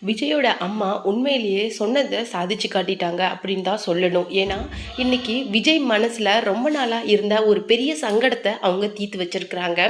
விஜயோட அம்மா உண்மையிலேயே சொன்னதை சாதிச்சு காட்டிட்டாங்க அப்படின்னு தான் சொல்லணும். ஏன்னா இன்னைக்கு விஜய் மனசுல ரொம்ப நாளா இருந்த ஒரு பெரிய சங்கடத்தை அவங்க தீர்த்து வச்சிருக்கிறாங்க.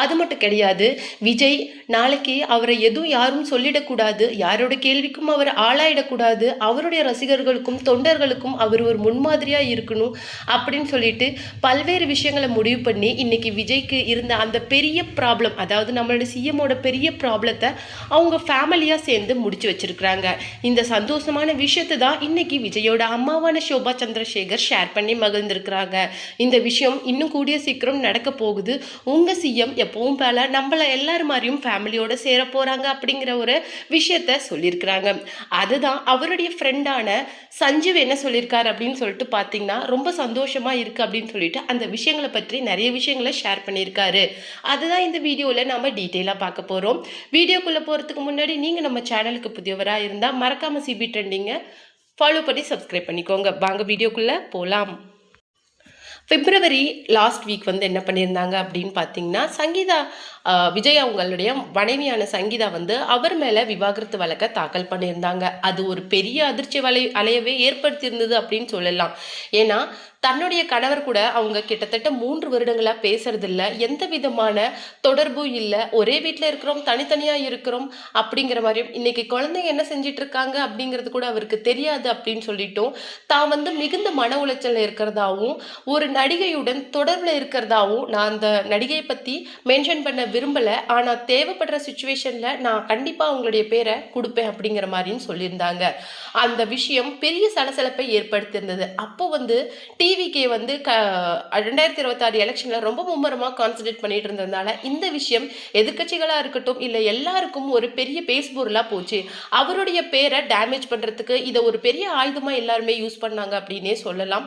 அது மட்டும் கிடையாது, விஜய் நாளைக்கு அவரை எதுவும் யாரும் சொல்லிடக்கூடாது, யாரோட கேள்விக்கும் அவர் ஆளாயிடக்கூடாது, அவருடைய ரசிகர்களுக்கும் தொண்டர்களுக்கும் அவர் ஒரு முன்மாதிரியா இருக்கணும் அப்படின்னு சொல்லிட்டு பல்வேறு விஷயங்களை முடிவு பண்ணி இன்னைக்கு விஜய்க்கு இருந்த அந்த பெரிய ப்ராப்ளம், அதாவது நம்மளோட சிஎம்மோட பெரிய ப்ராப்ளத்தை அவங்க ஃபேமிலியா சேர்ந்து முடிச்சு வச்சிருக்கிறாங்க. இந்த சந்தோஷமான விஷயத்தை தான் இன்னைக்கு விஜயோட அம்மாவான ஷோபா சந்திரசேகர் ஷேர் பண்ணி மகிழ்ந்திருக்கிறாங்க. இந்த விஷயம் இன்னும் கூடிய சீக்கிரம் நடக்க போகுது. உங்க சிஎம் எப்பவும் போல நம்மள எல்லாரும் மாதிரியும் ஃபேமிலியோட சேர போறாங்க அப்படிங்கிற ஒரு விஷயத்த சொல்லியிருக்கிறாங்க. அதுதான் அவருடைய ஃப்ரெண்டான சஞ்சீவ் என்ன சொல்லியிருக்காரு அப்படின்னு சொல்லிட்டு பார்த்தீங்கன்னா, ரொம்ப சந்தோஷமா இருக்கு அப்படின்னு சொல்லிட்டு அந்த விஷயங்களை பற்றி நிறைய விஷயங்களை ஷேர் பண்ணியிருக்காரு. அதுதான் இந்த வீடியோவில் நம்ம டீட்டெயிலாக பார்க்க போகிறோம். வீடியோக்குள்ளே போகிறதுக்கு முன்னாடி நீங்கள் நம்ம சேனலுக்கு புதியவராக இருந்தால் மறக்காமல் சிபி ட்ரெண்டிங்கை ஃபாலோ பண்ணி சப்ஸ்கிரைப் பண்ணிக்கோங்க. வாங்க வீடியோக்குள்ளே போகலாம். பிப்ரவரி லாஸ்ட் வீக் வந்து என்ன பண்ணியிருந்தாங்க அப்படின்னு பார்த்தீங்கன்னா, சங்கீதா விஜய் அவங்களுடைய மனைவியான சங்கீதா வந்து அவர் மேலே விவாகரத்து வழக்கை தாக்கல் பண்ணியிருந்தாங்க. அது ஒரு பெரிய அதிர்ச்சி அலையவே ஏற்படுத்தியிருந்தது அப்படின்னு சொல்லலாம். ஏன்னா தன்னுடைய கணவர் கூட அவங்க கிட்டத்தட்ட 3 வருடங்களாக பேசுறதில்ல, எந்த விதமான தொடர்பும் இல்லை, ஒரே வீட்டில் இருக்கிறோம், தனித்தனியாக இருக்கிறோம் அப்படிங்கிற மாதிரியும், இன்னைக்கு குழந்தைங்க என்ன செஞ்சிட்டு இருக்காங்க அப்படிங்கிறது கூட அவருக்கு தெரியாது அப்படின்னு சொல்லிட்டோம். தான் வந்து மிகுந்த மன உளைச்சல் இருக்கிறதாவும், ஒரு நடிகையுடன் தொடர்பில் இருக்கிறதாவும், நான் அந்த நடிகையை பற்றி மென்ஷன் பண்ண விரும்பலை, ஆனால் தேவைப்படுற சுச்சுவேஷனில் நான் கண்டிப்பாக அவங்களுடைய பேரை கொடுப்பேன் அப்படிங்கிற மாதிரியும் சொல்லியிருந்தாங்க. அந்த விஷயம் பெரிய சலசலப்பை ஏற்படுத்தியிருந்தது. அப்போ வந்து டிவிகே வந்து 2026 எலெக்ஷனில் ரொம்ப மும்முரமாக கான்சன்ட்ரேட் பண்ணிட்டு இருந்ததுனால இந்த விஷயம் எதிர்கட்சிகளாக இருக்கட்டும் இல்லை எல்லாருக்கும் ஒரு பெரிய பேஸ்பொருளாக போச்சு. அவருடைய பேரை டேமேஜ் பண்ணுறதுக்கு இதை ஒரு பெரிய ஆயுதமாக எல்லாருமே யூஸ் பண்ணாங்க அப்படின்னே சொல்லலாம்.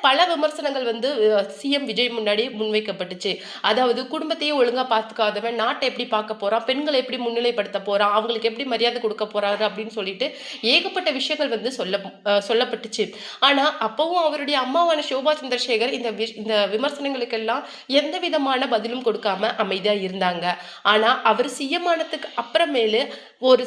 பல விமர்சனங்கள் வந்து சிஎம் விஜய் முன்னாடி முன்வைக்கப்பட்டுச்சு. அதாவது குடும்பத்தையே ஒழுங்காக பார்த்துக்காதவன் நாட்டை எப்படி பார்க்க போகிறான், பெண்களை எப்படி முன்னிலைப்படுத்த போகிறான், அவங்களுக்கு எப்படி மரியாதை கொடுக்க போகிறாரு அப்படின்னு சொல்லிட்டு ஏகப்பட்ட விஷயங்கள் வந்து சொல்லப்பட்டுச்சு. ஆனால் அப்பவும் அவருடைய அம்மாவான ஷோபா சந்திரசேகர் இந்த விமர்சனங்களுக்கெல்லாம் எந்த விதமான பதிலும் கொடுக்காம அமைதியா இருந்தாங்க. ஆனா அவர் சிஎம் ஆனதுக்கு அப்புறமேலு ஒரு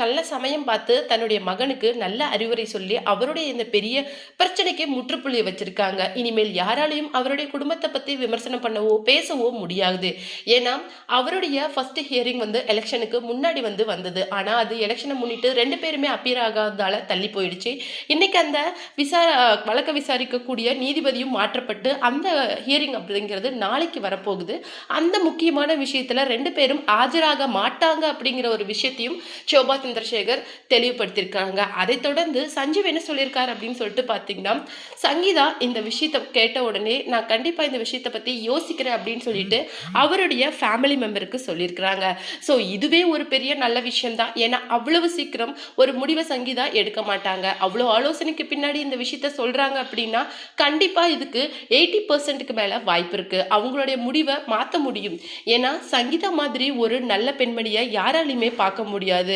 நல்ல சமயம் பார்த்து தன்னுடைய மகனுக்கு நல்ல அறிவுரை சொல்லி அவருடைய இந்த பெரிய பிரச்சனைக்கு முற்றுப்புள்ளி வச்சிருக்காங்க. இனிமேல் யாராலையும் அவருடைய குடும்பத்தை பத்தி விமர்சனம் பண்ணவோ பேசவோ முடியாது. ஏன்னா அவருடைய ஃபர்ஸ்ட் ஹியரிங் வந்து எலெக்ஷனுக்கு முன்னாடி வந்தது. ஆனா அது எலெக்ஷனை முன்னிட்டு 2 பேருமே அப்பீர் ஆகாததால தள்ளி போயிடுச்சு. இன்னைக்கு அந்த வழக்கை விசாரிக்கக்கூடிய நீதிபதியும் மாற்றப்பட்டு அந்த ஹியரிங் அப்படிங்கிறது நாளைக்கு வரப்போகுது. அந்த முக்கியமான விஷயத்துல 2 பேரும் ஆஜராக மாட்டாங்க அப்படிங்கிற ஒரு விஷயத்தையும் ஷோபா சந்திரசேகர் தெளிவுபடுத்தியிருக்காங்க. அதை தொடர்ந்து சஞ்சீவ் என்ன சொல்லியிருக்காரு அப்படின்னு சொல்லிட்டு பார்த்தீங்கன்னா, சங்கீதா இந்த விஷயத்தை கேட்ட உடனே நான் கண்டிப்பா இந்த விஷயத்தை பத்தி யோசிக்கிறேன் அப்படின்னு சொல்லிட்டு அவருடைய ஃபேமிலி மெம்பருக்கு சொல்லியிருக்கிறாங்க. ஸோ இதுவே ஒரு பெரிய நல்ல விஷயம் தான். ஏன்னா அவ்வளவு சீக்கிரம் ஒரு முடிவை சங்கீதா எடுக்க மாட்டாங்க. அவ்வளோ ஆலோசனைக்கு பின்னாடி இந்த விஷயத்த சொல்றாங்க அப்படின்னா கண்டிப்பா இதுக்கு 80% மேல வாய்ப்பு இருக்கு. அவங்களுடைய முடிவை மாற்ற முடியும். ஏன்னா சங்கீதா மாதிரி ஒரு நல்ல பெண்மணியை யாராலையுமே பார்க்க முடியாது.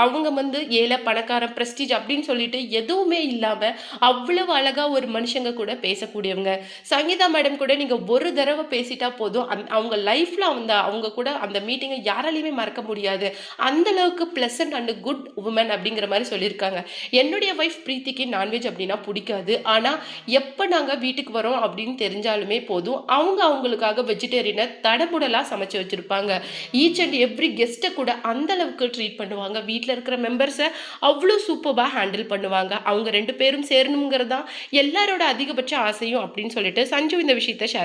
அவங்க வந்து ஏழை பணக்காரன் பிரஸ்டீஜ் அப்படின்னு சொல்லிட்டு எதுவுமே இல்லாம அவ்வளவு அழகா ஒரு மனுஷங்க கூட பேசக்கூடியவங்க. சங்கீதா மேடம் கூட நீங்க ஒரு தடவை பேசிட்டா போதும், அவங்க லைஃப்ல அவங்க கூட அந்த மீட்டிங்கை யாராலையுமே மறக்க முடியாது. அந்த அளவுக்கு பிளசன்ட் அண்ட் குட் உமன் அப்படிங்கிற மாதிரி சொல்லியிருக்காங்க. என்னுடைய ஒய்ஃப் பிரீத்திக்கு நான்வெஜ் அப்படின்னா பிடிக்காது, ஆனா எப்ப நாங்க வீட்டுக்கு வரோம் அப்படின்னு தெரிஞ்சாலுமே போதும், அவங்களுக்காக வெஜிடேரியனை தடபுடலா சமைச்சு வச்சிருப்பாங்க. ஈச் அண்ட் எவ்ரி கெஸ்ட்டை கூட அந்த அளவுக்கு ட்ரீட் பண்ணுவாங்க. வீட்டில் இருக்கிற மெம்பர்ஸை அவ்வளோ சூப்பராக ஹேண்டில் பண்ணுவாங்க. அவங்க 2 பேரும் சேரணுங்கிறது தான் எல்லாரோட அதிகபட்ச ஆசையும் அப்படின்னு சொல்லிட்டு சஞ்சு இந்த விஷயத்தை ஷேர்